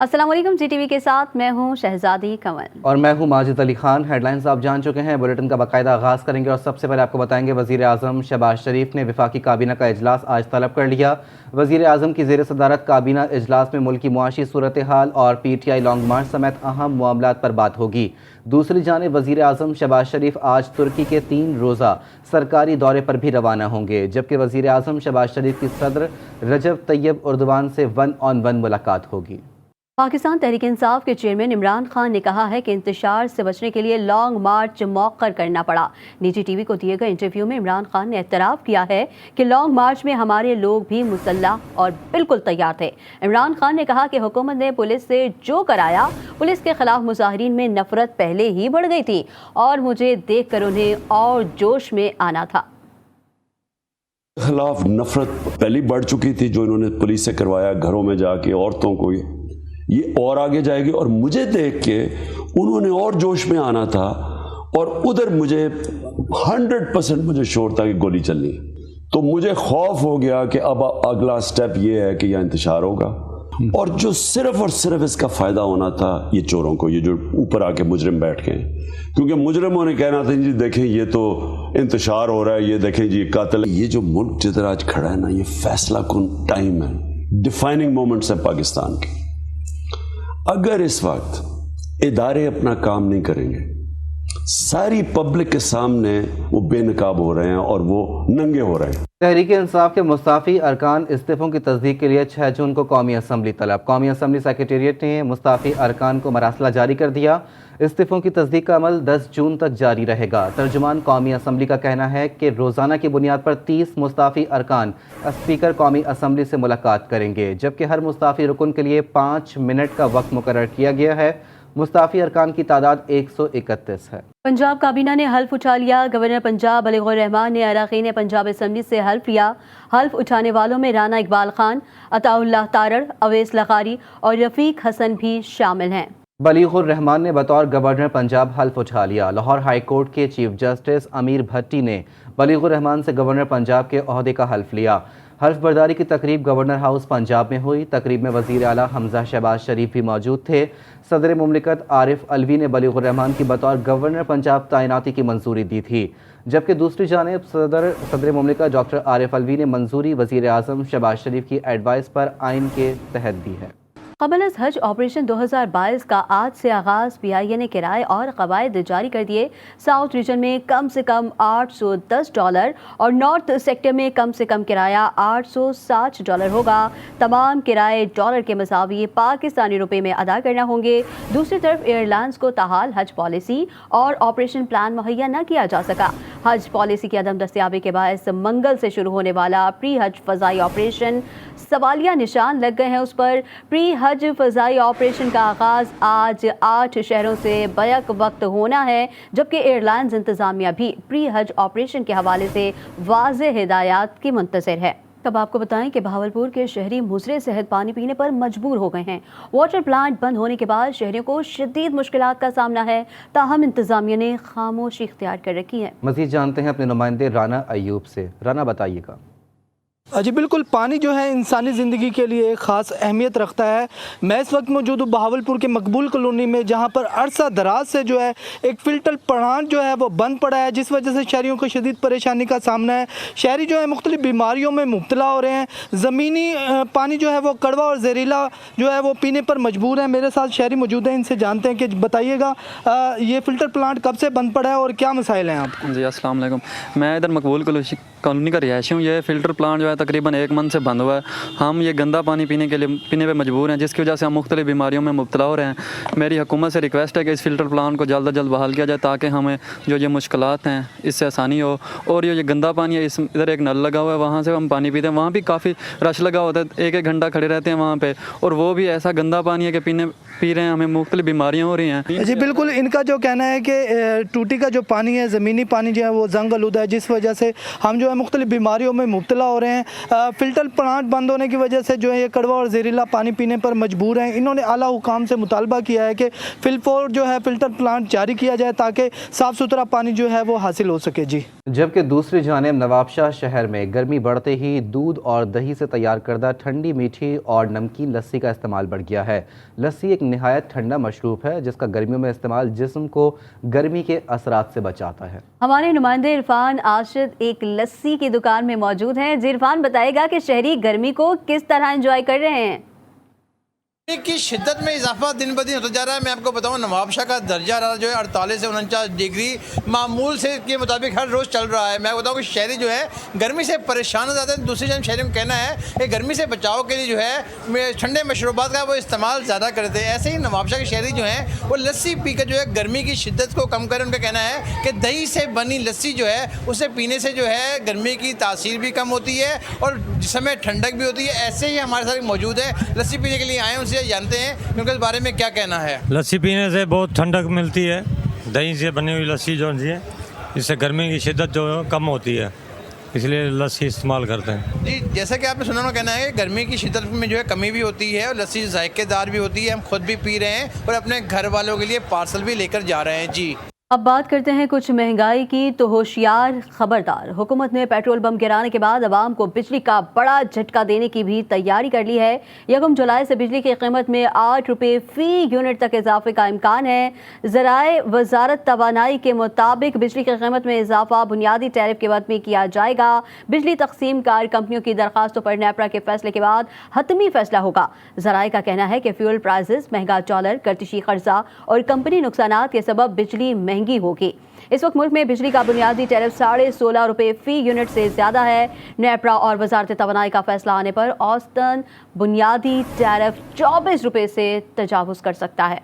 السلام علیکم، جی T V کے ساتھ میں ہوں شہزادی کنول اور میں ہوں ماجد علی خان۔ ہیڈ لائنز آپ جان چکے ہیں، بلیٹن کا باقاعدہ آغاز کریں گے اور سب سے پہلے آپ کو بتائیں گے وزیر اعظم شہباز شریف نے وفاقی کابینہ کا اجلاس آج طلب کر لیا۔ وزیر اعظم کی زیر صدارت کابینہ اجلاس میں ملک کی معاشی صورتحال اور P T I long march سمیت اہم معاملات پر بات ہوگی۔ دوسری جانب وزیر اعظم شہباز شریف آج ترکی کے 3 روزہ سرکاری دورے پر بھی روانہ ہوں گے، جبکہ وزیر اعظم شہباز شریف کی صدر رجب طیب اردوان سے 1 on 1 ملاقات ہوگی۔ پاکستان تحریک انصاف کے چیئرمین عمران خان نے کہا ہے کہ انتشار سے بچنے کے لیے لانگ مارچ مؤخر کرنا پڑا۔ نجی ٹی وی کو دیے گئے انٹرویو میں عمران خان نے اعتراف کیا ہے کہ لانگ مارچ میں ہمارے لوگ بھی مسلح اور بالکل تیار تھے۔ عمران خان نے کہا کہ حکومت نے پولیس سے جو کرایا، پولیس کے خلاف مظاہرین میں نفرت پہلے ہی بڑھ گئی تھی اور مجھے دیکھ کر انہیں اور جوش میں آنا تھا۔ خلاف نفرت پہلی بڑھ چکی تھی جو انہوں نے پولیس سے کروایا، گھروں میں جا کے عورتوں کو، یہ اور آگے جائے گی، اور مجھے دیکھ کے انہوں نے اور جوش میں آنا تھا، اور ادھر مجھے 100% مجھے شور تھا کہ گولی چلنی ہے۔ تو مجھے خوف ہو گیا کہ اب اگلا سٹیپ یہ ہے کہ یہ انتشار ہوگا، اور جو صرف اور صرف اس کا فائدہ ہونا تھا یہ چوروں کو، یہ جو اوپر آ کے مجرم بیٹھ گئے، کیونکہ مجرموں نے کہنا تھا جی دیکھیں یہ تو انتشار ہو رہا ہے، یہ دیکھیں جی قاتل۔ یہ جو ملک جدھر آج کھڑا ہے نا، یہ فیصلہ کن ٹائم ہے، ڈیفائننگ مومنٹس ہے پاکستان کے۔ اگر اس وقت ادارے اپنا کام نہیں کریں گے، ساری پبلک کے سامنے وہ بے نقاب ہو رہے ہیں اور وہ ننگے ہو رہے ہیں۔ تحریک انصاف کے مستعفی ارکان استعفوں کی تصدیق کے لیے 6 جون کو قومی اسمبلی طلب۔ قومی اسمبلی سیکریٹریٹ نے مستعفی ارکان کو مراسلہ جاری کر دیا۔ استعفوں کی تصدیق کا عمل 10 جون تک جاری رہے گا۔ ترجمان قومی اسمبلی کا کہنا ہے کہ روزانہ کی بنیاد پر 30 مستعفی ارکان اسپیکر قومی اسمبلی سے ملاقات کریں گے، جبکہ ہر مستعفی رکن کے لیے 5 منٹ کا وقت مقرر کیا گیا ہے۔ مستعفی ارکان کی تعداد 131 ہے۔ پنجاب کابینہ نے حلف اٹھا لیا۔ گورنر پنجاب بلیغ الرحمان نے اراکین پنجاب اسمبلی سے حلف لیا۔ حلف اٹھانے والوں میں رانا اقبال خان، عطا اللہ تارڑ، اویس لغاری اور رفیق حسن بھی شامل ہیں۔ بلیغ الرحمان نے بطور گورنر پنجاب حلف اٹھا لیا۔ لاہور ہائی کورٹ کے چیف جسٹس امیر بھٹی نے بلیغ الرحمان سے گورنر پنجاب کے عہدے کا حلف لیا۔ حلف برداری کی تقریب گورنر ہاؤس پنجاب میں ہوئی۔ تقریب میں وزیر اعلیٰ حمزہ شہباز شریف بھی موجود تھے۔ صدر مملکت عارف الوی نے بلیغ الرحمان کی بطور گورنر پنجاب تعیناتی کی منظوری دی تھی، جبکہ دوسری جانب صدر مملکت ڈاکٹر عارف الوی نے منظوری وزیر اعظم شہباز شریف کی ایڈوائس پر آئین کے تحت دی ہے۔ قبل از حج آپریشن 2022 کا آج سے آغاز۔ پی آئی اے نے کرائے اور قواعد جاری کر دیے۔ ساؤتھ ریجن میں کم سے کم $810 اور نارتھ سیکٹر میں کم سے کم کرایہ $860 ہوگا۔ تمام کرائے ڈالر کے مساوی پاکستانی روپے میں ادا کرنا ہوں گے۔ دوسری طرف ایئر لائنز کو تاحال حج پالیسی اور آپریشن پلان مہیا نہ کیا جا سکا۔ حج پالیسی کی عدم دستیابی کے باعث منگل سے شروع ہونے والا پری حج فضائی آپریشن سوالیہ نشان لگ گئے ہیں اس پر۔ پری حج فضائی آپریشن کا آغاز آج 8 شہروں سے بیک وقت ہونا ہے، جبکہ ایئر لائنز انتظامیہ بھی پری حج آپریشن کے حوالے سے واضح ہدایات کی منتظر ہے۔ اب آپ کو بتائیں کہ بہاولپور کے شہری مضر صحت پانی پینے پر مجبور ہو گئے ہیں۔ واٹر پلانٹ بند ہونے کے بعد شہریوں کو شدید مشکلات کا سامنا ہے، تاہم انتظامیہ نے خاموشی اختیار کر رکھی ہے۔ مزید جانتے ہیں اپنے نمائندے رانا ایوب سے۔ رانا بتائیے گا۔ جی بالکل، پانی جو ہے انسانی زندگی کے لیے ایک خاص اہمیت رکھتا ہے۔ میں اس وقت موجود ہوں بہاولپور کے مقبول کالونی میں، جہاں پر عرصہ دراز سے جو ہے ایک فلٹر پلانٹ جو ہے وہ بند پڑا ہے، جس وجہ سے شہریوں کو شدید پریشانی کا سامنا ہے۔ شہری جو ہے مختلف بیماریوں میں مبتلا ہو رہے ہیں۔ زمینی پانی جو ہے وہ کڑوا اور زہریلا جو ہے وہ پینے پر مجبور ہیں۔ میرے ساتھ شہری موجود ہیں، ان سے جانتے ہیں کہ بتائیے گا یہ فلٹر پلانٹ کب سے بند پڑا ہے اور کیا مسائل ہیں آپ کو؟ جی السلام علیکم، میں ادھر مقبول کالونی کا رہائشی ہوں۔ یہ فلٹر پلانٹ جو ہے تقریباً 1 منتھ سے بند ہوا ہے۔ ہم یہ گندا پانی پینے پہ مجبور ہیں، جس کی وجہ سے ہم مختلف بیماریوں میں مبتلا ہو رہے ہیں۔ میری حکومت سے ریکویسٹ ہے کہ اس فلٹر پلانٹ کو جلد از جلد بحال کیا جائے، تاکہ ہمیں جو یہ مشکلات ہیں اس سے آسانی ہو۔ اور یہ گندا پانی ہے، ادھر ایک نل لگا ہوا ہے، وہاں سے ہم پانی پیتے ہیں، وہاں بھی کافی رش لگا ہوتا ہے، 1 گھنٹہ کھڑے رہتے ہیں وہاں پہ، اور وہ بھی ایسا گندا پانی ہے کہ پی رہے ہیں، ہمیں مختلف بیماریاں ہو رہی ہیں۔ جی بالکل، ان کا جو کہنا ہے کہ ٹوٹی کا جو پانی ہے، زمینی پانی جو ہے وہ زنگ آلودہ ہے، جس وجہ سے ہم جو ہے مختلف بیماریوں میں مبتلا ہو رہے ہیں۔ فلٹر پلانٹ بند ہونے کی وجہ سے جو ہے یہ کڑوا اور زہریلا پانی پینے پر مجبور ہیں۔ انہوں نے اعلیٰ حکام سے مطالبہ کیا ہے کہ فی الفور جو ہے فلٹر پلانٹ جاری کیا جائے، تاکہ صاف ستھرا پانی جو ہے وہ حاصل ہو سکے۔ جی जबकि दूसरी जानिब नवाबशाह शहर में गर्मी बढ़ते ही दूध और दही से तैयार करदा ठंडी मीठी और नमकीन लस्सी का इस्तेमाल बढ़ गया है। लस्सी एक निहायत ठंडा मशरूब है जिसका गर्मियों में इस्तेमाल जिस्म को गर्मी के असरात से बचाता है। हमारे नुमाइंदे इरफान आशिद एक लस्सी की दुकान में मौजूद हैं। जी इरफान, बताएगा कि शहरी गर्मी को किस तरह एंजॉय कर रहे हैं? की शिद्दत में इजाफा दिन ब दिन होता जा रहा है। मैं आपको बताऊं, नवाबशाह का दर्जा हरारत जो है 48 से 49 डिग्री मामूल से के मुताबिक हर रोज़ चल रहा है। मैं बताऊं कि शहरी जो है गर्मी से परेशान हो जाते हैं। दूसरी जानब शहरी को कहना है कि गर्मी से बचाव के लिए जो है ठंडे मशरूबात का वो इस्तेमाल ज़्यादा करते हैं। ऐसे ही नवाबशाह के शहरी जो हैं वो लस्सी पी कर जो है गर्मी की शिद्दत को कम करें। उनका कहना है कि दही से बनी लस्सी जो है उसे पीने से जो है गर्मी की तासीर भी कम होती है और जिसमें ठंडक भी होती है। ऐसे ही हमारे साथ मौजूद है, लस्सी पीने के लिए आए, उनसे जानते हैं उनके इस बारे में क्या कहना है। लस्सी पीने से बहुत ठंडक मिलती है। दही से बनी हुई लस्सी जो है इससे गर्मी की शिद्दत जो है कम होती है, इसलिए लस्सी इस्तेमाल करते हैं। जी, जैसा कि आपने सुना, कहना है कि गर्मी की शिद्दत में जो है कमी भी होती है और लस्सी जायकेदार भी होती है। हम खुद भी पी रहे हैं और अपने घर वालों के लिए पार्सल भी लेकर जा रहे हैं। जी, अब बात करते हैं कुछ महंगाई की, तो होशियार खबरदार, हुकूमत ने पेट्रोल बम गिराने के बाद अवाम को बिजली का बड़ा झटका देने की भी तैयारी कर ली है। 1 जुलाई से बिजली की कीमत में 8 रुपये फ़ी यूनिट तक इजाफे का इम्कान है। ज़राए वजारत तवानाई के मुताबिक बिजली की कीमत में इजाफा बुनियादी टैरिफ के वक्त में किया जाएगा। बिजली तकसीम कार कंपनियों की दरखास्तों पर नेपरा के फैसले के बाद हतमी फैसला होगा। ज़राए का कहना है कि फ्यूल प्राइसेस, महंगा डॉलर, गर्दिशी कर्जा और कंपनी नुकसानात के सबब बिजली महंगी होगी। इस वक्त मुल्क में बिजली का बुनियादी टैरिफ 16.5 रुपये फ़ी यूनिट से ज़्यादा है। नेपरा और वजारत तवानाई का फैसला आने पर औसतन बुनियादी टैरिफ 24 रुपये से तजावुज़ कर सकता है।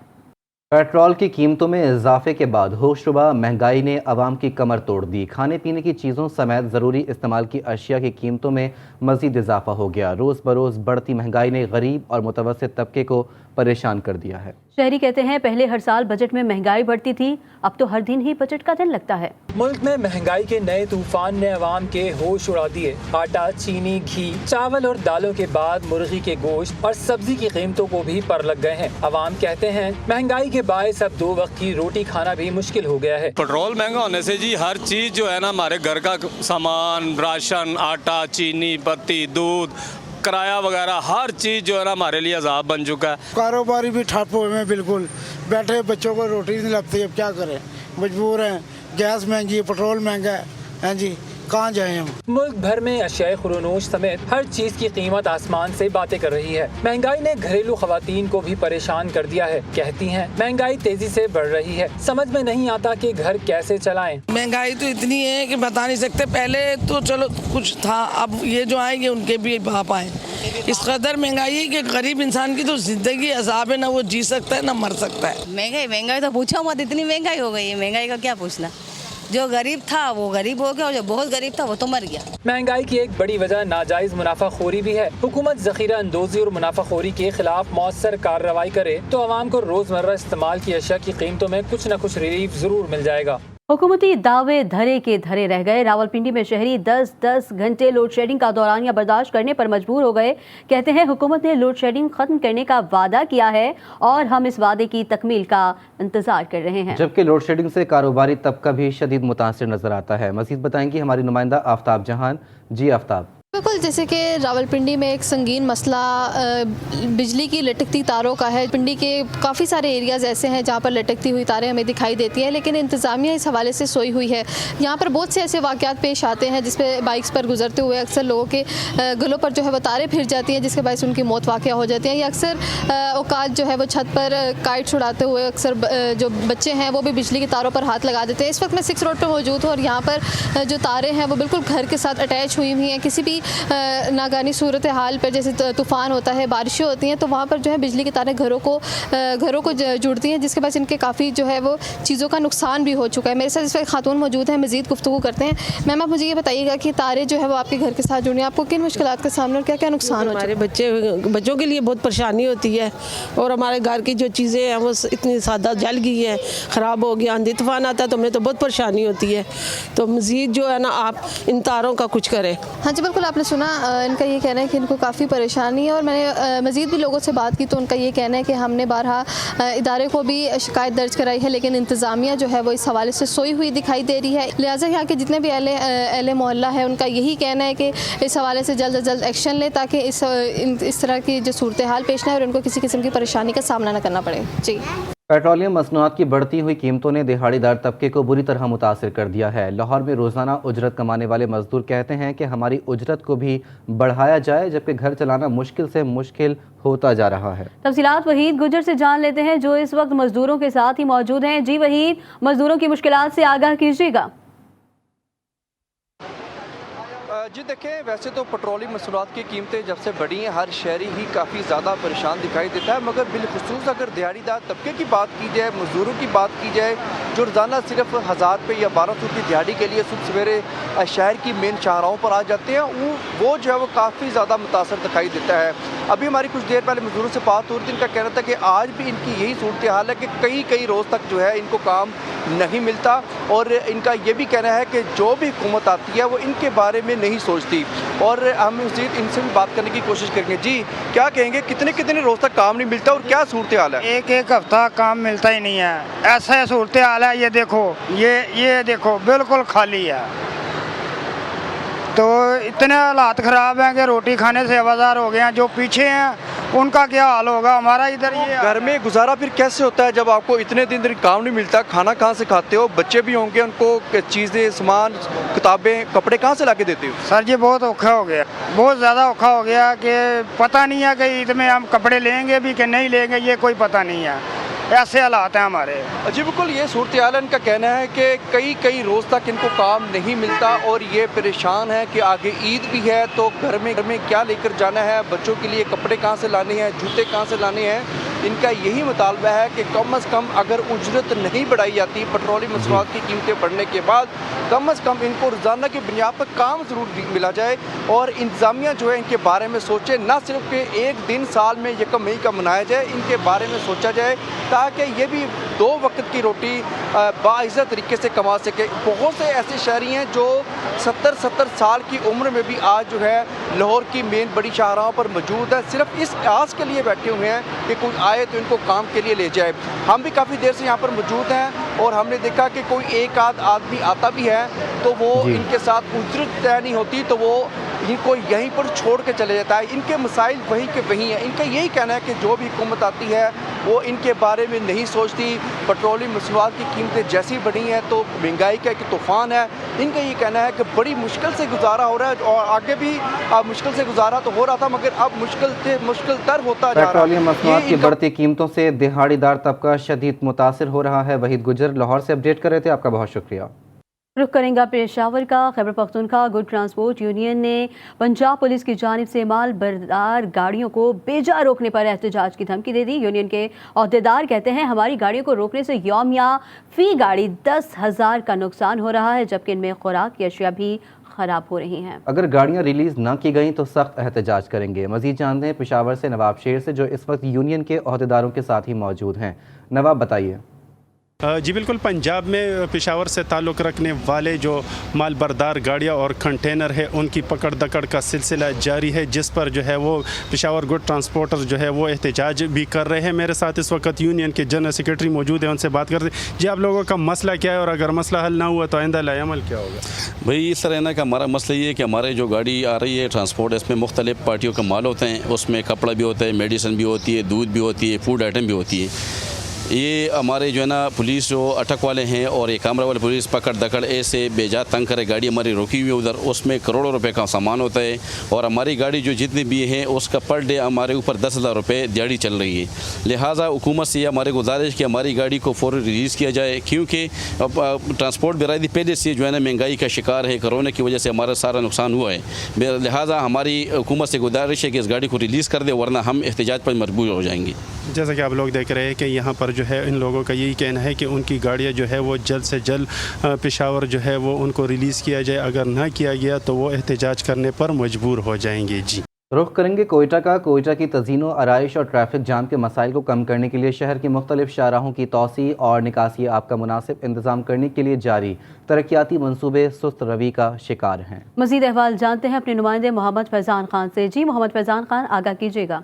पेट्रोल की कीमतों में इजाफे के बाद होशरुबा महंगाई ने अवाम की कमर तोड़ दी। खाने पीने की चीज़ों समेत ज़रूरी इस्तेमाल की अशिया की कीमतों में मज़ीद इजाफा हो गया। रोज़ बरोज़ बढ़ती महंगाई ने गरीब और मुतवस्सित तबके को परेशान कर दिया है। शहरी कहते हैं पहले हर साल बजट में महंगाई बढ़ती थी, अब तो हर दिन ही बजट का दिन लगता है। मुल्क में महंगाई के नए तूफान ने अवाम के होश उड़ा दिए। आटा, चीनी, घी, चावल और दालों के बाद मुर्गी के गोश्त और सब्जी की कीमतों को भी पर लग गए हैं। अवाम कहते हैं महंगाई के बायस अब 2 वक्त की रोटी खाना भी मुश्किल हो गया है। पेट्रोल महंगा होने से जी हर चीज जो है ना, हमारे घर का सामान, राशन, आटा, चीनी, पत्ती, दूध, किराया वगैरह हर चीज़ जो है ना हमारे लिए अजाब बन चुका है। कारोबारी भी ठप हुए हैं, बिल्कुल बैठे, बच्चों को रोटी नहीं लगती, अब क्या करें, मजबूर हैं। गैस महंगी है, पेट्रोल महंगा है जी, कहाँ जाएं हम। मुल्क भर में अशियाए खुरूनोश समेत हर चीज की कीमत आसमान से बातें कर रही है। महंगाई ने घरेलू खवातीन को भी परेशान कर दिया है। कहती हैं महंगाई तेजी से बढ़ रही है, समझ में नहीं आता कि घर कैसे चलाएं। महंगाई तो इतनी है कि बता नहीं सकते। पहले तो चलो कुछ था, अब ये जो आएंगे उनके भी बाप आए। इस कदर महंगाई है कि गरीब इंसान की तो जिंदगी अजाब है, ना वो जी सकता है ना मर सकता है। महंगाई तो पूछो मत, इतनी महंगाई हो गई है, महंगाई का क्या पूछना। जो गरीब था वो गरीब हो गया और जो बहुत गरीब था वो तो मर गया। महंगाई की एक बड़ी वजह नाजायज मुनाफाखोरी भी है। हुकूमत ज़ख़ीरा अंदोज़ी और मुनाफाखोरी के खिलाफ मौसर कार्रवाई करे तो आवाम को रोज़मर्रा इस्तेमाल की अशिया की कीमतों में कुछ न कुछ रिलीफ जरूर मिल जाएगा। हुकूमती दावे धरे के धरे रह गए। रावलपिंडी में शहरी 10-10 घंटे लोड शेडिंग का दौरानिया बर्दाश्त करने पर मजबूर हो गए। कहते हैं हुकूमत ने लोड शेडिंग खत्म करने का वादा किया है और हम इस वादे की तकमील का इंतजार कर रहे हैं। जबकि लोड शेडिंग से कारोबारी तबका भी शदीद मुतासिर नजर आता है। मजीद बताएंगी हमारी नुमाइंदा आफ्ताब जहान। जी आफ्ताब। बिल्कुल, जैसे कि रावलपिंडी में एक संगीन मसला बिजली की लटकती तारों का है। पिंडी के काफ़ी सारे एरियाज़ ऐसे हैं जहाँ पर लटकती हुई तारें हमें दिखाई देती हैं, लेकिन इंतज़ामिया इस हवाले से सोई हुई है। यहाँ पर बहुत से ऐसे वाक़यात पेश आते हैं जिस पे बाइक्स पर गुजरते हुए अक्सर लोगों के गलों पर जो है वो तारें फिर जाती हैं, जिसके बायस उनकी मौत वाक़या हो जाती है। या अक्सर औकात जो है वो छत पर काइट छुड़ाते हुए अक्सर जो बच्चे हैं वो भी बिजली की तारों पर हाथ लगा देते हैं। इस वक्त मैं 6 रोड पर मौजूद हूँ और यहाँ पर जो तारें हैं वो बिल्कुल घर के साथ अटैच हुई हुई हैं। किसी भी नागानी सूरत हाल पर, जैसे तूफ़ान होता है, बारिशें होती हैं, तो वहाँ पर जो है बिजली की तारें घरों को जुड़ती हैं, जिसके बाद इनके काफ़ी जो है वो चीज़ों का नुकसान भी हो चुका है। मेरे साथ इस वक्त खातून मौजूद हैं, मज़ीद गुफ्तगू करते हैं। मैम, आप मुझे ये बताइएगा कि तारें जो है वो आपके घर के साथ जुड़ी हैं, आपको किन मुश्किलात का सामना और क्या क्या नुकसान हो? हमारे बच्चों के लिए बहुत परेशानी होती है और हमारे घर की जो चीज़ें हैं वो इतनी सादा जल गई है, ख़राब हो गया। आंधी तूफान आता है तो हमें तो बहुत परेशानी होती है। तो मज़ीद जो है ना आप इन तारों का कुछ करें। हाँ जी बिल्कुल, आप आपने सुना, इनका ये कहना है कि इनको काफ़ी परेशानी है और मैंने मज़ीद भी लोगों से बात की तो उनका ये कहना है कि हमने बारहा इदारे को भी शिकायत दर्ज कराई है, लेकिन इंतज़ामिया जो है वो इस हवाले से सोई हुई दिखाई दे रही है। लिहाजा यहाँ के जितने भी अहले मोहल्ला है उनका यही कहना है कि इस हवाले से जल्द से जल्द एक्शन लें ताकि इस तरह की जो सूरत हाल पेश न आए और उनको किसी किस्म की परेशानी का सामना न करना पड़े। जी। पेट्रोलियम मसनूआत की बढ़ती हुई कीमतों ने दिहाड़ीदार तबके को बुरी तरह मुतासिर कर दिया है। लाहौर में रोज़ाना उजरत कमाने वाले मजदूर कहते हैं कि हमारी उजरत को भी बढ़ाया जाए, जबकि घर चलाना मुश्किल से मुश्किल होता जा रहा है। तफसीलात वहीद गुजर से जान लेते हैं जो इस वक्त मजदूरों के साथ ही मौजूद हैं। जी वहीद, मजदूरों की मुश्किलात से आगाह कीजिएगा। जी देखें, वैसे तो पेट्रोलियम मसनूआत की कीमतें जब से बढ़ी हैं हर शहरी ही काफ़ी ज़्यादा परेशान दिखाई देता है, मगर बिलखुसूस अगर दिहाड़ीदार तबके की बात की जाए, मजदूरों की बात की जाए जो रोज़ाना सिर्फ 1000 रुपये या 1200 की दिहाड़ी के लिए सुबह सवेरे शहर की मेन शाहराहों पर आ जाते हैं, वो जो है वो काफ़ी ज़्यादा मुतासर दिखाई देता है। अभी हमारी कुछ देर पहले मजदूरों से बात हो रही थी, इनका कहना था कि आज भी इनकी यही सूरत हाल है कि कई रोज़ तक जो है इनको काम नहीं मिलता और इनका ये भी कहना है कि जो भी हुकूमत आती है वो इनके बारे में नहीं सोचती। और हम इनसे भी बात करने की कोशिश करेंगे। जी, क्या कहेंगे, कितने रोज़ तक काम नहीं मिलता और क्या सूरत हाल है? एक हफ्ता काम मिलता ही नहीं है, ऐसा सूरत हाल है। ये देखो, ये देखो बिल्कुल खाली है, तो इतने हालात ख़राब हैं कि रोटी खाने से आवाज़ार हो गए हैं। जो पीछे हैं उनका क्या हाल होगा, हमारा इधर ये घर में गुजारा फिर कैसे होता है जब आपको इतने दिन काम नहीं मिलता? खाना कहाँ से खाते हो? बच्चे भी होंगे, उनको चीज़ें, सामान, किताबें, कपड़े कहाँ से ला के देते हो? सर जी बहुत औखा हो गया, बहुत ज़्यादा औखा हो गया कि पता नहीं है कि ईद में हम कपड़े लेंगे भी कि नहीं लेंगे, ये कोई पता नहीं है। ऐसे हालात हैं हमारे। जी बिल्कुल, ये सूरत हाल है। इनका कहना है कि कई रोज़ तक इनको काम नहीं मिलता और ये परेशान है कि आगे ईद भी है तो घर में क्या लेकर जाना है, बच्चों के लिए कपड़े कहाँ से लाने हैं, जूते कहाँ से लाने हैं। इनका यही मुतालबा है कि कम से कम अगर उजरत नहीं बढ़ाई जाती, पेट्रोलियम मसनूआत की कीमतें बढ़ने के बाद कम से कम इनको रोज़ाना की बुनियाद पर काम ज़रूर मिला जाए और इंतज़ामिया जो है इनके बारे में सोचे, ना सिर्फ कि एक दिन साल में 1 मई का मनाया जाए, इनके बारे में सोचा जाए ताकि ये भी 2 वक्त की रोटी बाइज़्ज़त तरीके से कमा सके। बहुत से ऐसे शहरी हैं जो 70 साल की उम्र में भी आज जो है लाहौर की मेन बड़ी शाहराहों पर मौजूद है, सिर्फ इस आस के लिए बैठे हुए हैं कि कोई आए तो इनको काम के लिए ले जाए। हम भी काफ़ी देर से यहाँ पर मौजूद हैं और हमने देखा कि कोई एक आध आदमी आता भी है तो वो इनके साथ उजरत तय नहीं होती तो वो इनको यहीं पर छोड़ के चले जाता है। इनके मसाइल वहीं के वहीं हैं। इनका यही कहना है कि जो भी हुकूमत आती है वो इनके बारे में नहीं सोचती। पेट्रोलियम मसनूआत की कीमतें जैसी बढ़ी हैं तो महंगाई का एक तूफ़ान है। इनका ये कहना है कि बड़ी मुश्किल से गुजारा हो रहा है और आगे भी मुश्किल से गुजारा तो हो रहा था मगर अब मुश्किल तर होता जा रहा है। पेट्रोलियम मसनूआत की बढ़ती कीमतों से दिहाड़ीदार तबका शदीद मुतासिर हो रहा है। वहीद गुजर लाहौर से अपडेट कर रहे थे, आपका बहुत शुक्रिया। रुख करेंगे पेशावर का। Khyber Pakhtunkhwa good transport union ने पंजाब पुलिस की जानिब से माल बरदार गाड़ियों को बेजा रोकने पर एहतजाज की धमकी दे दी। यूनियन के अहदेदार कहते हैं हमारी गाड़ियों को रोकने से यौमिया फ़ी गाड़ी 10,000 का नुकसान हो रहा है, जबकि इनमें खुराक की अशिया भी ख़राब हो रही हैं। अगर गाड़ियां रिलीज़ ना की गई तो सख्त एहतजाज करेंगे। मज़ीद जानते हैं पेशावर से नवाब शेर से, जो इस वक्त यूनियन के अहदेदारों के साथ ही मौजूद हैं। नवाब बताइए। जी बिल्कुल, पंजाब में पेशावर से ताल्लुक़ रखने वाले जो माल बरदार गाड़ियाँ और कंटेनर है उनकी पकड़ दकड़ का सिलसिला जारी है, जिस पर जो है वो पेशावर गुड ट्रांसपोर्टर जो है वो एहतजाज भी कर रहे हैं। मेरे साथ इस वक्त यूनियन के जनरल सेक्रेटरी मौजूद हैं, उनसे बात करते हैं। जी, आप लोगों का मसला क्या है और अगर मसला हल ना हुआ तो आइंदा लाएअमल क्या होगा? भाई इस तरह ना कि हमारा मसला ये है कि हमारे जो गाड़ी आ रही है ट्रांसपोर्ट, इसमें मुख्तलिफ़ पार्टियों का माल होते हैं। उसमें कपड़ा भी होता है, मेडिसिन भी होती है, दूध भी होती है, फूड आइटम भी होती है। ये हमारे जो है ना पुलिस जो अटक वाले हैं और ये कैमरा वाले पुलिस पकड़ दकड़ ऐसे बेजा तंग करे, गाड़ी हमारी रुकी हुई है उधर, उसमें करोड़ों रुपए का सामान होता है और हमारी गाड़ी जो जितनी भी है उसका पर डे हमारे ऊपर 10,000 रुपये दिहाड़ी चल रही है। लिहाजा हुकूमत से हमारी गुजारिश कि हमारी गाड़ी को फ़ौरन रिलीज़ किया जाए, क्योंकि ट्रांसपोर्ट बेरादरी पहले से जो है ना महंगाई का शिकार है, कोरोना की वजह से हमारा सारा नुकसान हुआ है। लिहाजा हमारी हुकूमत से गुजारिश है कि इस गाड़ी को रिलीज़ कर दे, वरना हम एहतजाज पर मजबूर हो जाएंगे। जैसा कि आप लोग देख रहे हैं कि यहाँ पर जो है इन लोगों का यही कहना है कि उनकी गाड़ियाँ जो है वो जल्द से जल्द पेशावर जो है वो उनको रिलीज़ किया जाए। अगर ना किया गया तो वो एहतजाज करने पर मजबूर हो जाएंगे। जी। रुख करेंगे कोयटा का। कोयटा की तज़ीनो आराइश और ट्रैफिक जाम के मसाइल को कम करने के लिए शहर की मुख्तलिफ शाहराहों की तोसी और निकासी आब का मुनासिब इंतज़ाम करने के लिए जारी तरक्याती मनसूबे सुस्त रवि का शिकार हैं। मज़ीद अहवाल जानते हैं अपने नुमाइंदे मोहम्मद फैज़ान खान से। जी मोहम्मद फैज़ान खान, आगाह कीजिएगा।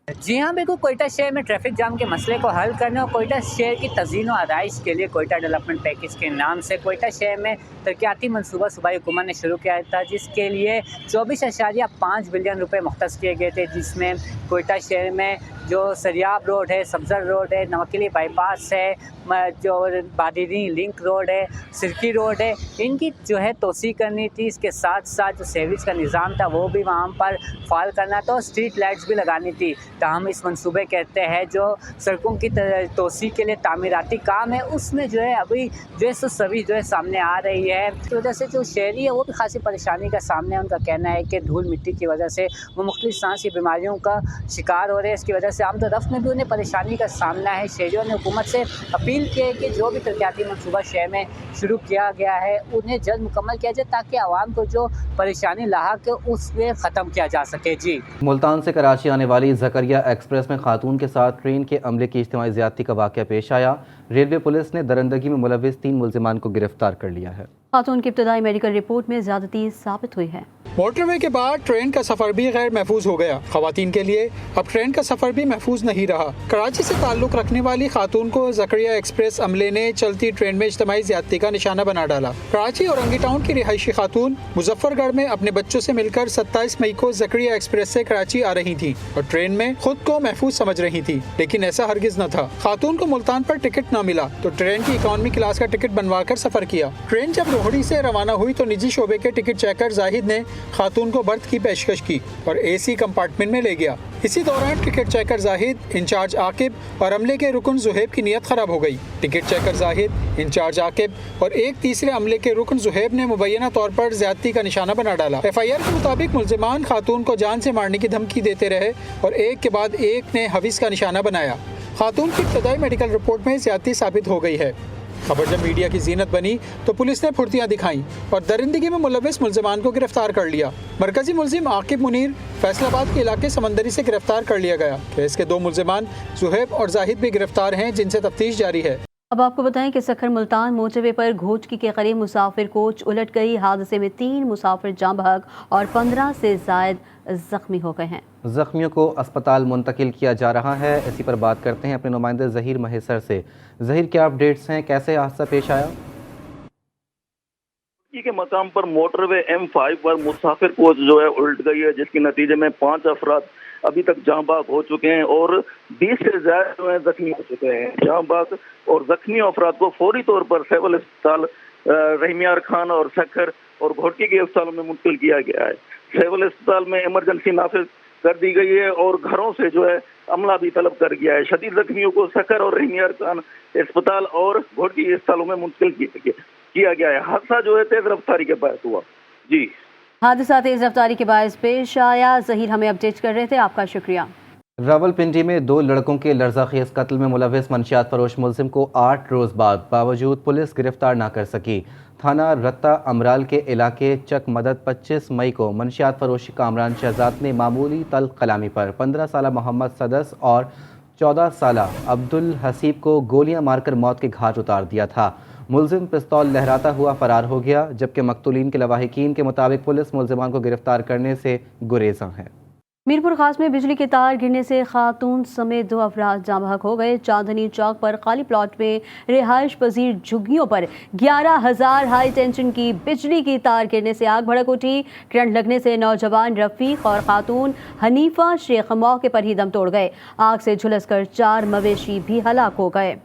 जी हाँ, बिल्कुल कोयटा शहर में ट्रैफिक जाम के मसले को हल करने और कोयटा शहर की तज़ीनो आराइश के लिए कोयटा डेवलपमेंट पैकेज के नाम से कोयटा शहर में तरक्याती मनसूबा सूबाई हुकूमत ने शुरू किया था, जिसके लिए 24.5 बिलियन रुपए मुख्तस किए गए थे, जिसमें कोयटा शहर में जो सरियाब रोड है, सब्ज़र रोड है, नमकीली बाईपास है, जो बादीनी लिंक रोड है, सिरकी रोड है, इनकी जो है तोसी करनी थी। इसके साथ साथ जो सेविज का निज़ाम था वो भी वहाँ पर फाल करना था और स्ट्रीट लाइट्स भी लगानी थी। ताहम इस मनसूबे कहते हैं जो सड़कों की तोसी के लिए तामीराती काम है, उसमें जो है अभी जो है सभी जो है सामने आ रही है। इस वजह से जो शहरी है वो भी खासी परेशानी का सामने है। उनका कहना है कि धूल मिट्टी की वजह से वो मुख्तलिफ सांस की बीमारियों का शिकार हो रहे हैं। इसकी वजह से आमतौर रफ्त में भी उन्हें परेशानी का सामना है। शहरियों ने हुकूमत से अपील की है कि जो भी तरक्याती मनसूबा शहर में शुरू किया गया है उन्हें जल्द मुकम्मल किया जाए, ताकि आवाम को जो परेशानी लाहक है उसमें ख़त्म किया जा सके। जी, मुल्तान से कराची आने वाली ज़करिया एक्सप्रेस में खातून के साथ ट्रेन के अमले की इज्तिमाई ज़्यादती का वाक़या पेश आया। रेलवे पुलिस ने दरिंदगी में मुलव्विस 3 मुल्ज़िमान को गिरफ्तार कर लिया है। खातून की इब्तदाई मेडिकल रिपोर्ट में ज़्यादती साबित हुई है। मोटरवे के बाद ट्रेन का सफर भी गैर महफूज हो गया। खवातीन के लिए अब ट्रेन का सफर भी महफूज नहीं रहा। कराची से ताल्लुक रखने वाली खातून को ज़करिया एक्सप्रेस अमले ने चलती ट्रेन में इज्तिमाई ज़्यादती का निशाना बना डाला। कराची और औरंगी टाउन की रिहायशी खातून मुजफ्फरगढ़ में अपने बच्चों से मिलकर 27 मई को ज़करिया एक्सप्रेस से कराची आ रही थी और ट्रेन में खुद को महफूज समझ रही थी, लेकिन ऐसा हरगिज न था। खातून को मुल्तान पर टिकट न मिला तो ट्रेन की इकॉनमी क्लास का टिकट बनवा कर सफर किया। ट्रेन जब रोहड़ी से रवाना हुई तो निजी शोबे के टिकट चेकर जाहिद ने खातून को बर्थ की पेशकश की और एसी कंपार्टमेंट में ले गया। इसी दौरान ticket checker Zahid, in charge Aqib और अमले के रुकन जुहैब की नीयत खराब हो गई। Ticket checker Zahid, in charge Aqib और एक तीसरे अमले के रुकन जुहैब ने मुबैना तौर पर ज्यादती का निशाना बना डाला। FIR के मुताबिक मुल्जिमान खातून को जान से मारने की धमकी देते रहे और एक के बाद एक ने हविस का निशाना बनाया। खातून की इब्तदाई मेडिकल रिपोर्ट में ज्यादती साबित हो गई है। खबर जब मीडिया की जीनत बनी तो पुलिस ने फुर्तियां दिखाई और दरिंदगी में मुलव्विस मुल्जिमान को गिरफ्तार कर लिया। मरकजी मुल्जिम आकिब मुनीर फैसलाबाद के इलाके समंदरी से गिरफ्तार कर लिया गया। केस के 2 मुल्जिमान जुहैब और जाहिद भी गिरफ्तार हैं, जिनसे तफ्तीश जारी है। अब आपको बताएं कि सखर मुल्तान मोटरवे पर घोचकी के करीब मुसाफिर कोच उलट गई। हादसे में 3 मुसाफिर जाँ बहक और 15 से जायद जख्मी हो गए हैं। जख्मियों को अस्पताल मुंतकिल किया जा रहा है। इसी पर बात करते हैं अपने नुमाइंदे ज़हीर महेसर से। ज़हीर, क्या अपडेट्स हैं, कैसे हादसा पेश आया? के मकाम पर मोटरवे M5 पर मुसाफिर कोच जो है उल्ट गई है, जिसके नतीजे में 5 अफराद अभी तक जाँ बाग हो चुके हैं और 20 से ज्यादा जो है जख्मी हो चुके हैं। जाँ बाग और जख्मी अफराद को फौरी तौर पर सिविल अस्पताल रहीमियार खान और सखर और घोटकी के अस्पतालों में मुंतकिल किया गया है। सिविल अस्पताल में इमरजेंसी नाफिज कर दी गई है और घरों से जो है अमला भी तलब कर गया है। शदीद जख्मियों को सखर और रहीमियार खान अस्पताल और घोटकी के अस्पतालों में मुंतकिल किया गया है। हादसा जो है तेज रफ्तारी के बायस हुआ। जी, हादसा तेज रफ्तारी के बायस पेश आया। ज़हीर हमें अपडेट कर रहे थे, आपका शुक्रिया। रावलपिंडी में 2 लड़कों के लर्ज़ाखेज़ कत्ल में मुलव्विस मंशियात फरोश मुल्ज़िम को 8 रोज़ बाद बावजूद पुलिस गिरफ्तार न कर सकी। थाना रत्ता अमराल के इलाके चक मदद 25 मई को मंशियात फरोशी कामरान शहजाद ने मामूली तल्ख कलामी पर 15 साला मोहम्मद सदस और 14 साला अब्दुल हसीब को गोलियां मारकर मौत के घाट उतार दिया था। मुल्जिम पिस्तौल लहराता हुआ फरार हो गया, जबकि मकतूलीन के लवाहिकीन के मुताबिक पुलिस मुल्जिमान को गिरफ्तार करने से गुरेज़ां है। मीरपुर खास में बिजली के तार गिरने से खातून समेत 2 अफराद जाँ बहक हो गए। चांदनी चौक पर खाली प्लॉट में रिहाइश पजीर झुग्गियों पर 11,000 हाई टेंशन की बिजली की तार गिरने से आग भड़क उठी। करंट लगने से नौजवान रफीक और खातून हनीफा शेख मौके पर ही दम तोड़ गए। आग से झुलसकर 4 मवेशी भी हलाक हो गए।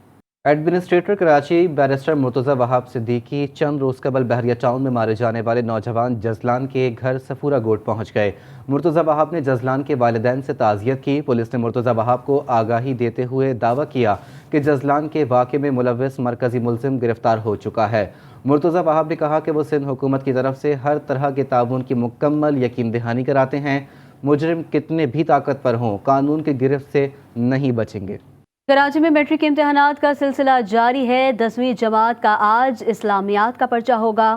एडमिनिस्ट्रेटर कराची बैरिस्टर मुर्तज़ा वहाब सिद्दीकी चंद रोज़ कबल बहरिया टाउन में मारे जाने वाले नौजवान जजलान के घर सफूरा गोट पहुँच गए। मुर्तज़ा वहाब ने जजलान के वालिदैन से ताज़ियत की। पुलिस ने मुर्तज़ा वहाब को आगाही देते हुए दावा किया कि जजलान के वाक़े में मुलव्विस मरकज़ी मुल्ज़िम गिरफ्तार हो चुका है। मुर्तज़ा वहाब ने कहा कि वो सिंध हुकूमत की तरफ से हर तरह के ताउन की मुकम्मल यकीन दहानी कराते हैं। मुजरिम कितने भी ताकतवर हों, कानून की गिरफ्त से नहीं बचेंगे। कराची में मैट्रिक इम्तिहानात का सिलसिला जारी है। 10वीं जमात का आज इस्लामियात का पर्चा होगा।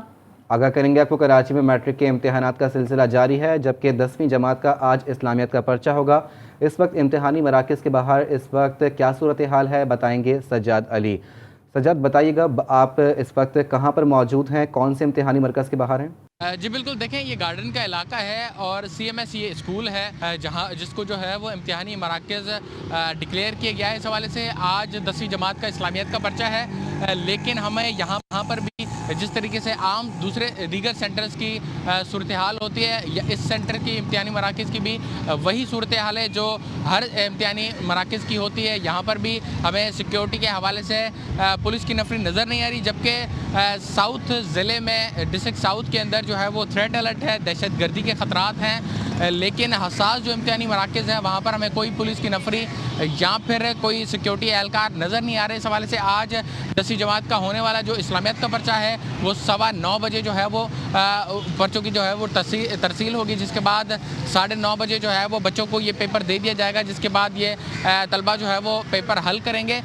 آگاہ کریں گے آپ کو کراچی میں میٹرک کے امتحانات کا سلسلہ جاری ہے، جبکہ 10ویں جماعت کا آج اسلامیت کا پرچہ ہوگا۔ اس وقت امتحانی مراکز کے باہر اس وقت کیا صورتحال ہے بتائیں گے سجاد علی۔ سجاد بتائیے گا، آپ اس وقت کہاں پر موجود ہیں، کون سے امتحانی مرکز کے باہر ہیں؟ جی بالکل، دیکھیں یہ گارڈن کا علاقہ ہے اور CMS یہ اسکول ہے جس کو جو ہے وہ امتحانی مراکز ڈکلیئر کیا گیا ہے۔ اس حوالے سے آج 10ویں جماعت کا اسلامیت کا پرچہ ہے، لیکن ہمیں یہاں پر بھی جس طریقے سے عام دیگر سینٹرز کی صورتحال ہوتی ہے، اس سینٹر کی امتحانی مراکز کی بھی وہی صورتحال ہے جو ہر امتحانی مراکز کی ہوتی ہے۔ یہاں پر بھی ہمیں سیکیورٹی کے حوالے سے پولیس کی نفری نظر نہیں آ رہی، جبکہ ساؤتھ ضلع میں ڈسٹرکٹ ساؤتھ کے اندر جو ہے وہ تھریٹ الرٹ ہے، دہشت گردی کے خطرات ہیں، لیکن حساس جو امتحانی مراکز ہیں وہاں پر ہمیں کوئی پولیس کی نفری یا پھر کوئی سیکیورٹی اہلکار نظر نہیں آ رہے۔ اس حوالے سے آج 10ویں جماعت کا ہونے والا جو اسلامیت کا پرچہ ہے وہ 9:15 بجے جو ہے وہ پرچوں کی جو ہے وہ ترسیل ہوگی، جس کے بعد 9:30 بجے جو ہے وہ بچوں کو یہ پیپر دے دیا جائے گا، جس کے بعد یہ طلبہ جو ہے وہ پیپر حل کریں گے۔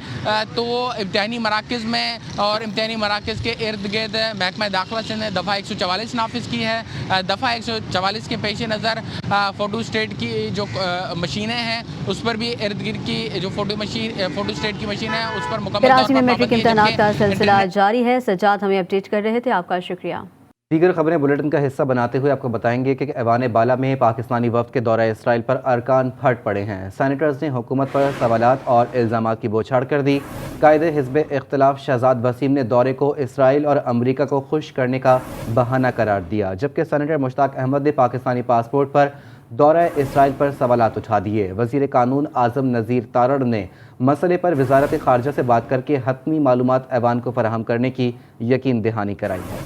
تو امتحانی مراکز میں اور امتحانی مراکز کے ارد گرد محکمہ داخلہ سے نے دفعہ 144 نافذ کی ہے۔ دفعہ 144 کے پیش نظر فوٹو اسٹیٹ کی جو مشینیں ہیں اس پر بھی ارد گرد کی جو فوٹو اسٹیٹ کی مشین ہے اس پر مکمل کراچی میں میٹرک امتحانات کا سلسلہ جاری ہے۔ سجاد ہمیں اپڈیٹ کر رہے تھے، آپ کا شکریہ۔ دیگر خبریں بلیٹن کا حصہ بناتے ہوئے آپ کو بتائیں گے کہ ایوان بالا میں پاکستانی وفد کے دورہ اسرائیل پر ارکان پھٹ پڑے ہیں۔ سینیٹرز نے حکومت پر سوالات اور الزامات کی بوچھاڑ کر دی۔ قائد حزب اختلاف شہزاد وسیم نے دورے کو اسرائیل اور امریکہ کو خوش کرنے کا بہانہ قرار دیا، جبکہ سینیٹر مشتاق احمد نے پاکستانی پاسپورٹ پر دورہ اسرائیل پر سوالات اٹھا دیے۔ وزیر قانون اعظم نذیر تارڑ نے مسئلے پر وزارت خارجہ سے بات کر کے حتمی معلومات ایوان کو فراہم کرنے کی یقین دہانی کرائی ہے۔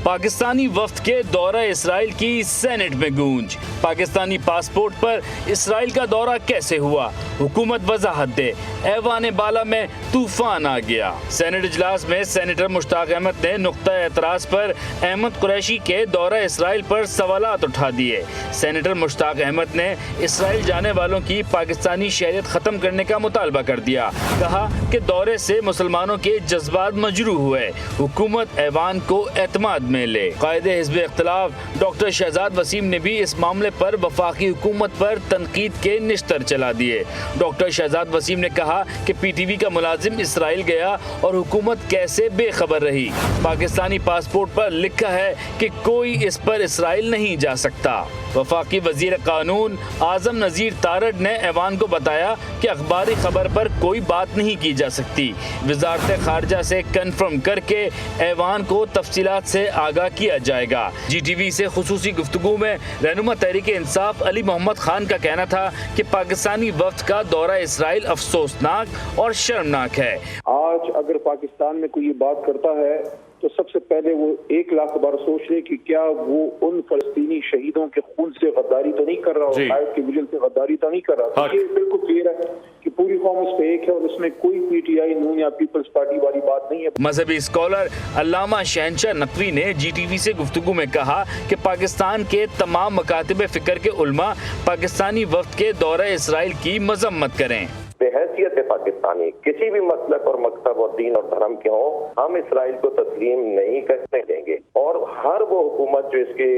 پاکستانی وفد کے دورہ اسرائیل کی سینٹ میں گونج، پاکستانی پاسپورٹ پر اسرائیل کا دورہ کیسے ہوا، حکومت وضاحت دے، ایوان بالا میں طوفان آ گیا۔ سینٹ اجلاس میں سینیٹر مشتاق احمد نے نقطہ اعتراض پر احمد قریشی کے دورہ اسرائیل پر سوالات اٹھا دیے۔ سینیٹر مشتاق احمد نے اسرائیل جانے والوں کی پاکستانی شہریت ختم کرنے کا مطالبہ کر دیا، کہا کہ دورے سے مسلمانوں کے جذبات مجروح ہوئے، حکومت ایوان کو اعتماد میں لے۔ قائد حزب اختلاف ڈاکٹر شہزاد وسیم نے بھی اس معاملے پر وفاقی حکومت پر تنقید کے نشتر چلا دیے۔ ڈاکٹر شہزاد وسیم نے کہا کہ PTV کا ملازم اسرائیل گیا اور حکومت کیسے بے خبر رہی۔ پاکستانی پاسپورٹ پر لکھا ہے کہ کوئی اس پر اسرائیل نہیں جا سکتا۔ وفاقی وزیر قانون اعظم نذیر تارڑ نے ایوان کو بتایا کہ اخباری خبر پر کوئی بات نہیں کی جا سکتی، وزارت خارجہ سے کنفرم کر کے ایوان کو تفصیلات سے آگاہ کیا جائے گا۔ GTV سے خصوصی گفتگو میں رہنما تحریک انصاف علی محمد خان کا کہنا تھا کہ پاکستانی وفد کا دورہ اسرائیل افسوسناک اور شرمناک ہے۔ آج اگر پاکستان میں کوئی یہ بات کرتا ہے تو سب سے پہلے وہ 1,00,000 بار سوچ لے کہ کیا وہ ان فلسطینی شہیدوں کے خون سے غداری تو نہیں کر رہا، قائد کے وجل سے غداری تو نہیں کر رہا۔ یہ بالکل کلیئر ہے کہ پوری قوم اس پہ ایک ہے اور اس میں کوئی PTI نون یا پیپلز پارٹی والی بات نہیں ہے۔ مذہبی اسکالر علامہ شہنشاہ نقوی نے GTV سے گفتگو میں کہا کہ پاکستان کے تمام مکاتب فکر کے علماء پاکستانی وفد کے دورہ اسرائیل کی مذمت کریں۔ بحیثیت پاکستانی کسی بھی مسلک اور مکتب اور دین اور دھرم کے ہوں، ہم اسرائیل کو تسلیم نہیں کرنے دیں گے، اور ہر وہ حکومت جو اس کے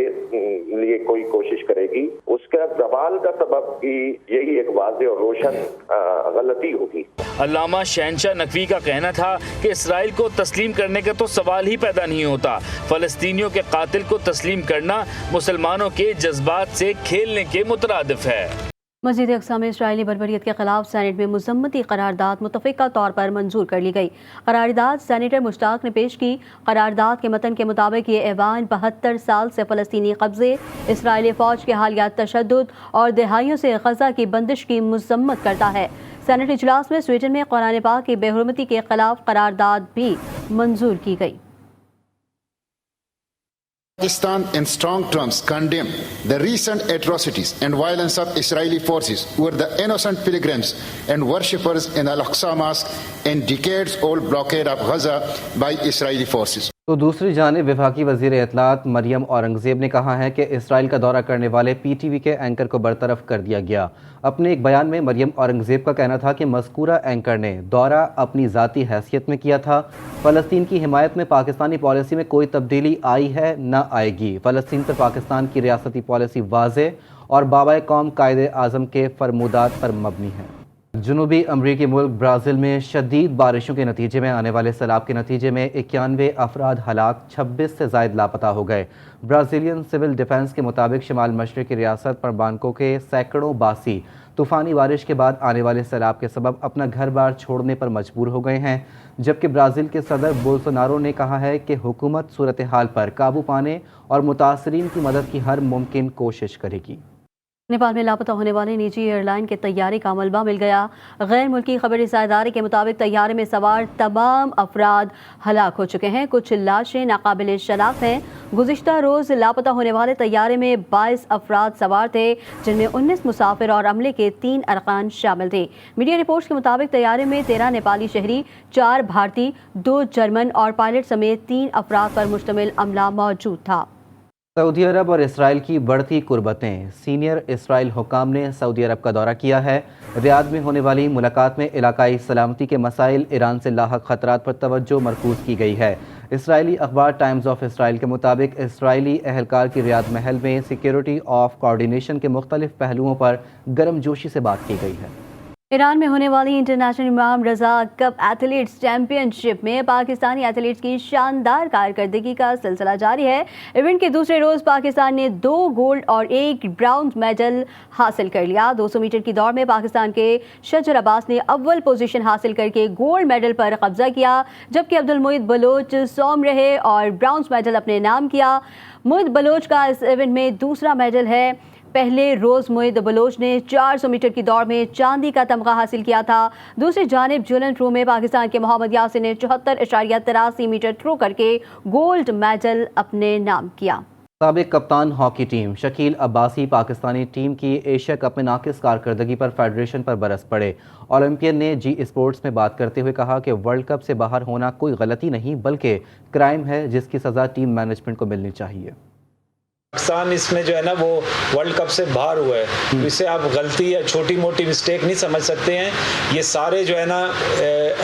لیے کوئی کوشش کرے گی اس کا زوال کا سبب بھی یہی ایک واضح اور روشن غلطی ہوگی۔ علامہ شہنشاہ نقوی کا کہنا تھا کہ اسرائیل کو تسلیم کرنے کا تو سوال ہی پیدا نہیں ہوتا، فلسطینیوں کے قاتل کو تسلیم کرنا مسلمانوں کے جذبات سے کھیلنے کے مترادف ہے۔ مسجد اقصی میں اسرائیلی بربریت کے خلاف سینیٹ میں مذمتی قرارداد متفقہ طور پر منظور کر لی گئی۔ قرارداد سینیٹر مشتاق نے پیش کی۔ قرارداد کے متن کے مطابق یہ ایوان 72 سال سے فلسطینی قبضے، اسرائیلی فوج کے حالیہ تشدد اور دہائیوں سے غزہ کی بندش کی مذمت کرتا ہے۔ سینیٹ اجلاس میں سویڈن میں قرآن پاک کی بے حرمتی کے خلاف قرارداد بھی منظور کی گئی۔ Pakistan in strong terms condemned the recent atrocities and violence of Israeli forces over the innocent pilgrims and worshippers in Al-Aqsa Mosque and decades-old blockade of Gaza by Israeli forces. تو دوسری جانب وفاقی وزیر اطلاعات مریم اورنگزیب نے کہا ہے کہ اسرائیل کا دورہ کرنے والے پی ٹی وی کے اینکر کو برطرف کر دیا گیا۔ اپنے ایک بیان میں مریم اورنگزیب کا کہنا تھا کہ مذکورہ اینکر نے دورہ اپنی ذاتی حیثیت میں کیا تھا۔ فلسطین کی حمایت میں پاکستانی پالیسی میں کوئی تبدیلی آئی ہے نہ آئے گی۔ فلسطین پر پاکستان کی ریاستی پالیسی واضح اور بابائے قوم قائد اعظم کے فرمودات پر مبنی ہے۔ جنوبی امریکی ملک برازیل میں شدید بارشوں کے نتیجے میں آنے والے سیلاب کے نتیجے میں 91 افراد ہلاک، 26 سے زائد لاپتہ ہو گئے۔ برازیلین سول ڈیفنس کے مطابق شمال مشرقی ریاست پربانکو کے سینکڑوں باسی طوفانی بارش کے بعد آنے والے سیلاب کے سبب اپنا گھر بار چھوڑنے پر مجبور ہو گئے ہیں، جبکہ برازیل کے صدر بولسونارو نے کہا ہے کہ حکومت صورتحال پر قابو پانے اور متاثرین کی مدد کی ہر ممکن کوشش کرے گی۔ نیپال میں لاپتہ ہونے والے نجی ایئر لائن کے طیارے کا ملبہ مل گیا۔ غیر ملکی خبر رساں ادارے کے مطابق طیارے میں سوار تمام افراد ہلاک ہو چکے ہیں، کچھ لاشیں ناقابل شناخت ہیں۔ گزشتہ روز لاپتہ ہونے والے طیارے میں 22 افراد سوار تھے، جن میں 19 مسافر اور عملے کے 3 ارکان شامل تھے۔ میڈیا رپورٹس کے مطابق طیارے میں 13 نیپالی شہری، 4 بھارتی، 2 جرمن اور پائلٹ سمیت 3 افراد پر مشتمل عملہ موجود تھا۔ سعودی عرب اور اسرائیل کی بڑھتی قربتیں۔ سینئر اسرائیل حکام نے سعودی عرب کا دورہ کیا ہے۔ ریاض میں ہونے والی ملاقات میں علاقائی سلامتی کے مسائل، ایران سے لاحق خطرات پر توجہ مرکوز کی گئی ہے۔ اسرائیلی اخبار ٹائمز آف اسرائیل کے مطابق اسرائیلی اہلکار کی ریاض محل میں سیکیورٹی آف کوارڈینیشن کے مختلف پہلوؤں پر گرم جوشی سے بات کی گئی ہے۔ ایران میں ہونے والی انٹرنیشنل امام رضا کپ ایتھلیٹس چیمپئن شپ میں پاکستانی ایتھلیٹس کی شاندار کارکردگی کا سلسلہ جاری ہے۔ ایونٹ کے دوسرے روز پاکستان نے 2 گولڈ اور 1 برونز میڈل حاصل کر لیا۔ 200 میٹر کی دوڑ میں پاکستان کے شجر عباس نے اول پوزیشن حاصل کر کے گولڈ میڈل پر قبضہ کیا، جبکہ عبدالمعید بلوچ سوم رہے اور برونز میڈل اپنے نام کیا۔ معید بلوچ کا اس ایونٹ میں دوسرا میڈل ہے۔ پہلے روز معید بلوچ نے 400 میٹر کی دوڑ میں چاندی کا تمغہ حاصل کیا تھا۔ دوسری جانب جولن تھرو میں پاکستان کے محمد یاسر نے 74.83 میٹر تھرو کر کے گولڈ میڈل اپنے نام کیا۔ سابق کپتان hockey team Shakeel Abbasi Pakistani team کی ایشیا کپ میں ناقص کارکردگی پر فیڈریشن پر برس پڑے۔ اولمپئن نے جی اسپورٹس میں بات کرتے ہوئے کہا کہ ورلڈ کپ سے باہر ہونا کوئی غلطی نہیں بلکہ کرائم ہے، جس کی سزا ٹیم مینجمنٹ کو ملنی چاہیے۔ پاکستان اس میں جو ہے نا وہ ورلڈ کپ سے باہر ہوا ہے، اسے آپ غلطی یا چھوٹی موٹی مسٹیک نہیں سمجھ سکتے ہیں۔ یہ سارے جو ہے نا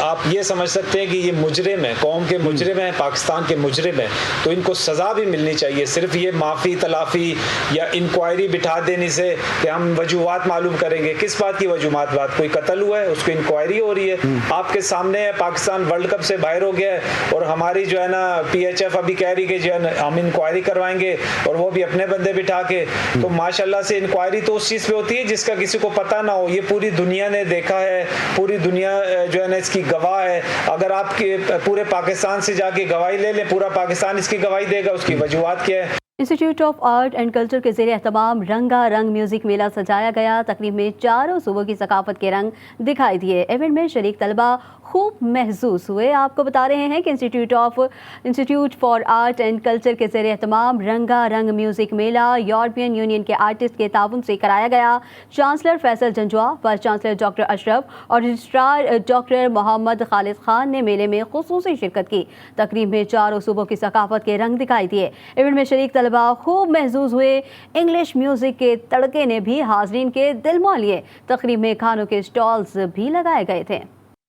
آپ یہ سمجھ سکتے ہیں کہ یہ مجرم ہیں، قوم کے مجرم ہیں، پاکستان کے مجرم ہیں، تو ان کو سزا بھی ملنی چاہیے۔ صرف یہ معافی تلافی یا انکوائری بٹھا دینے سے کہ ہم وجوہات معلوم کریں گے، کس بات کی وجوہات؟ بات کوئی قتل ہوا ہے، اس کو انکوائری ہو رہی ہے، آپ کے سامنے ہے، پاکستان ورلڈ کپ سے باہر ہو گیا ہے اور ہماری جو ہے نا پی ایچ ایف ابھی کہہ رہی کہ جو ہے ہم انکوائری کروائیں گے اور وہ اپنے بندے بٹھا کے، تو ماشاءاللہ سے انکوائری تو اس چیز پہ ہوتی ہے جس کا کسی کو پتہ نہ ہو۔ یہ پوری دنیا نے دیکھا ہے، پوری دنیا جو ہے نا اس کی گواہ ہے۔ اگر آپ کے پورے پاکستان سے جا کے گواہی لے لیں، پورا پاکستان اس کی گواہی دے گا، اس کی وجوہات کیا ہے؟ Institute of art and culture کے زیر اہتمام رنگا رنگ میوزک میلہ سجایا گیا۔ تقریب میں چاروں صوبوں کی ثقافت کے رنگ دکھائی دیے۔ ایونٹ میں شریک طلبہ خوب محظوظ ہوئے۔ آپ کو بتا رہے ہیں کہ institute for art and culture کے زیر اہتمام رنگا رنگ میوزک میلہ یورپین یونین کے آرٹسٹ کے تعاون سے کرایا گیا۔ Chancellor Faisal Janjua, vice chancellor doctor Ashraf اور رجسٹرار ڈاکٹر محمد خالد خان نے میلے میں خصوصی شرکت کی۔ تقریب میں چاروں صوبوں کی ثقافت کے رنگ دکھائی دیے۔ ایونٹ میں شریک طلبہ خوب محظوظ ہوئے۔ انگلش میوزک کے تڑکے نے بھی حاضرین کے دل موہ لیے۔ تقریب میں کھانوں کے سٹالز بھی لگائے گئے تھے۔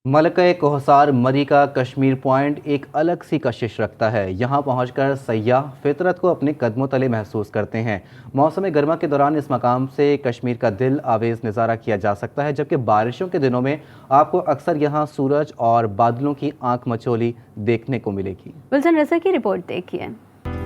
ملکہ کوہسار مری کا کشمیر پوائنٹ ایک الگ سی کشش رکھتا ہے۔ یہاں پہنچ کر سیاح فطرت کو اپنے قدموں تلے محسوس کرتے ہیں۔ موسم گرما کے دوران اس مقام سے کشمیر کا دل آویز نظارہ کیا جا سکتا ہے، جبکہ بارشوں کے دنوں میں آپ کو اکثر یہاں سورج اور بادلوں کی آنکھ مچولی دیکھنے کو ملے گی۔ ولسن رضا کی رپورٹ دیکھیے۔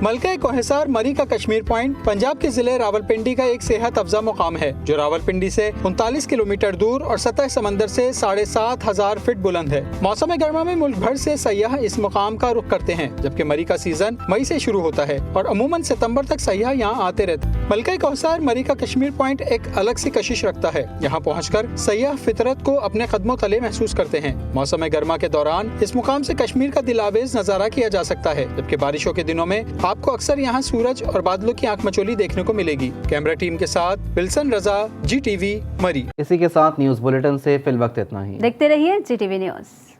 ملکہ کوہسار مری کا کشمیر پوائنٹ پنجاب کے ضلع راولپنڈی کا ایک صحت افزا مقام ہے جو راولپنڈی سے 39 کلومیٹر دور اور سطح سمندر سے 7500 فٹ بلند ہے۔ موسم گرما میں ملک بھر سے سیاح اس مقام کا رخ کرتے ہیں، جبکہ مری کا سیزن مئی سے شروع ہوتا ہے اور عموماً ستمبر تک سیاح یہاں آتے رہتے ہیں۔ ملکہ کوہسار مری کا کشمیر پوائنٹ ایک الگ سی کشش رکھتا ہے۔ یہاں پہنچ کر سیاح فطرت کو اپنے قدموں تلے محسوس کرتے ہیں۔ موسم گرما کے دوران اس مقام سے کشمیر کا دل آویز نظارہ کیا جا سکتا ہے، جبکہ بارشوں کے دنوں میں آپ کو اکثر یہاں سورج اور بادلوں کی آنکھ مچولی دیکھنے کو ملے گی۔ کیمرہ ٹیم کے ساتھ ولسن رضا، جی ٹی وی مری۔ اسی کے ساتھ نیوز بلیٹن سے فی الوقت اتنا ہی۔ دیکھتے رہیے جی ٹی وی نیوز۔